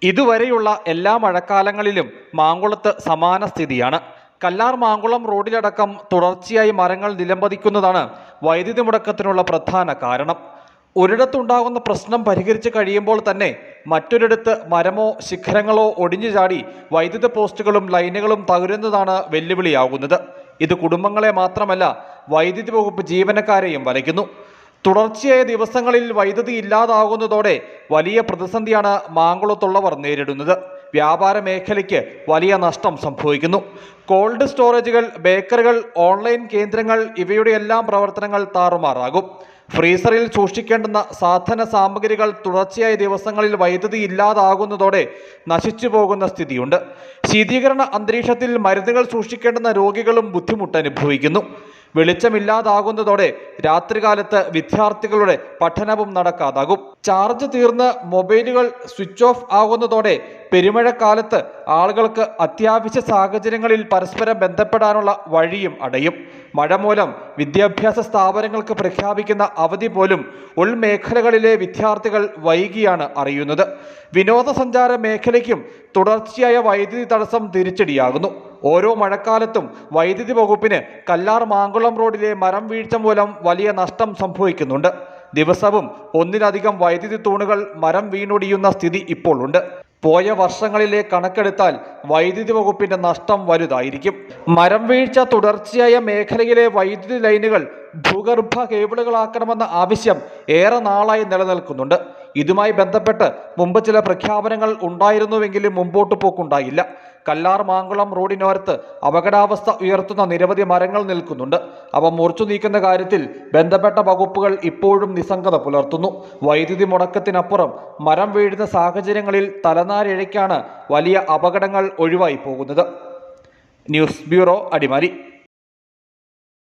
ഇതുവരെയുള്ള എല്ലാ മഴക്കാലങ്ങളിലും മാങ്കുളത്ത് സമാന സ്ഥിതിയാണ്. കല്ലാർ മാങ്കുളം റോഡിലടക്കം തുടർച്ചയായി മരങ്ങൾ നിലംപതിക്കുന്നതാണ് വൈദ്യുതി മുടക്കത്തിനുള്ള പ്രധാന കാരണം. ഒരിടത്തുണ്ടാകുന്ന പ്രശ്നം പരിഹരിച്ച് കഴിയുമ്പോൾ തന്നെ മറ്റൊരിടത്ത് മരമോ ശിഖരങ്ങളോ ഒടിഞ്ഞു ചാടി വൈദ്യുത പോസ്റ്റുകളും ലൈനുകളും തകരുന്നതാണ് വെല്ലുവിളിയാകുന്നത്. ഇത് കുടുംബങ്ങളെ മാത്രമല്ല, വൈദ്യുതി വകുപ്പ് ജീവനക്കാരെയും വലയ്ക്കുന്നു. തുടർച്ചയായ ദിവസങ്ങളിൽ വൈദ്യുതി ഇല്ലാതാകുന്നതോടെ വലിയ പ്രതിസന്ധിയാണ് മാങ്കുളത്തുള്ളവർ നേരിടുന്നത്. വ്യാപാര മേഖലയ്ക്ക് വലിയ നഷ്ടം സംഭവിക്കുന്നു. കോൾഡ് സ്റ്റോറേജുകൾ, ബേക്കറികൾ, ഓൺലൈൻ കേന്ദ്രങ്ങൾ ഇവയുടെയെല്ലാം പ്രവർത്തനങ്ങൾ താറുമാറാകും. ഫ്രീസറിൽ സൂക്ഷിക്കേണ്ടുന്ന സാധന സാമഗ്രികൾ തുടർച്ചയായ ദിവസങ്ങളിൽ വൈദ്യുതി ഇല്ലാതാകുന്നതോടെ നശിച്ചു പോകുന്ന സ്ഥിതിയുണ്ട്. ശീതീകരണ അന്തരീക്ഷത്തിൽ മരുന്നുകൾ സൂക്ഷിക്കേണ്ടുന്ന രോഗികളും ബുദ്ധിമുട്ട് അനുഭവിക്കുന്നു. വെളിച്ചമില്ലാതാകുന്നതോടെ രാത്രികാലത്ത് വിദ്യാർത്ഥികളുടെ പഠനവും നടക്കാതാകും. ചാർജ് തീർന്ന് മൊബൈലുകൾ സ്വിച്ച് ഓഫ് ആകുന്നതോടെ പെരുമഴക്കാലത്ത് ആളുകൾക്ക് അത്യാവശ്യ സാഹചര്യങ്ങളിൽ പരസ്പരം ബന്ധപ്പെടാനുള്ള വഴിയും അടയും. മഴ മൂലം വിദ്യാഭ്യാസ സ്ഥാപനങ്ങൾക്ക് പ്രഖ്യാപിക്കുന്ന അവധി പോലും ഉൾമേഖലകളിലെ വിദ്യാർത്ഥികൾ വൈകിയാണ് അറിയുന്നത്. വിനോദസഞ്ചാര മേഖലയ്ക്കും തുടർച്ചയായ വൈദ്യുതി തടസ്സം തിരിച്ചടിയാകുന്നു. ഓരോ മഴക്കാലത്തും വൈദ്യുതി വകുപ്പിന് കല്ലാർ മാങ്കുളം റോഡിലെ മരം വീഴ്ച മൂലം വലിയ നഷ്ടം സംഭവിക്കുന്നുണ്ട്. ദിവസവും ഒന്നിലധികം വൈദ്യുതി തൂണുകൾ മരം വീണൊടിയുന്ന സ്ഥിതി ഇപ്പോൾ ഉണ്ട്. പോയ വർഷങ്ങളിലെ കണക്കെടുത്താൽ വൈദ്യുതി വകുപ്പിന്റെ നഷ്ടം വലുതായിരിക്കും. മരം വീഴ്ച തുടർച്ചയായ മേഖലയിലെ വൈദ്യുതി ലൈനുകൾ ഭൂഗർഭ കേബിളുകളാക്കണമെന്ന ആവശ്യം ഏറെ നാളായി നിലനിൽക്കുന്നുണ്ട്. ഇതുമായി ബന്ധപ്പെട്ട് മുമ്പ് ചില പ്രഖ്യാപനങ്ങൾ ഉണ്ടായിരുന്നുവെങ്കിലും മുമ്പോട്ട് പോക്കുണ്ടായില്ല. കല്ലാർ മാങ്കുളം റോഡിനോരത്ത് അപകടാവസ്ഥ ഉയർത്തുന്ന നിരവധി മരങ്ങൾ നിൽക്കുന്നുണ്ട്. അവ മുറിച്ചു നീക്കുന്ന കാര്യത്തിൽ ബന്ധപ്പെട്ട വകുപ്പുകൾ ഇപ്പോഴും നിസ്സംഗത പുലർത്തുന്നു. വൈദ്യുതി മുടക്കത്തിനപ്പുറം മരം വീഴുന്ന സാഹചര്യങ്ങളിൽ തലനാരിഴയ്ക്കാണ് വലിയ അപകടങ്ങൾ ഒഴിവായി പോകുന്നത്. News bureau, Adimali.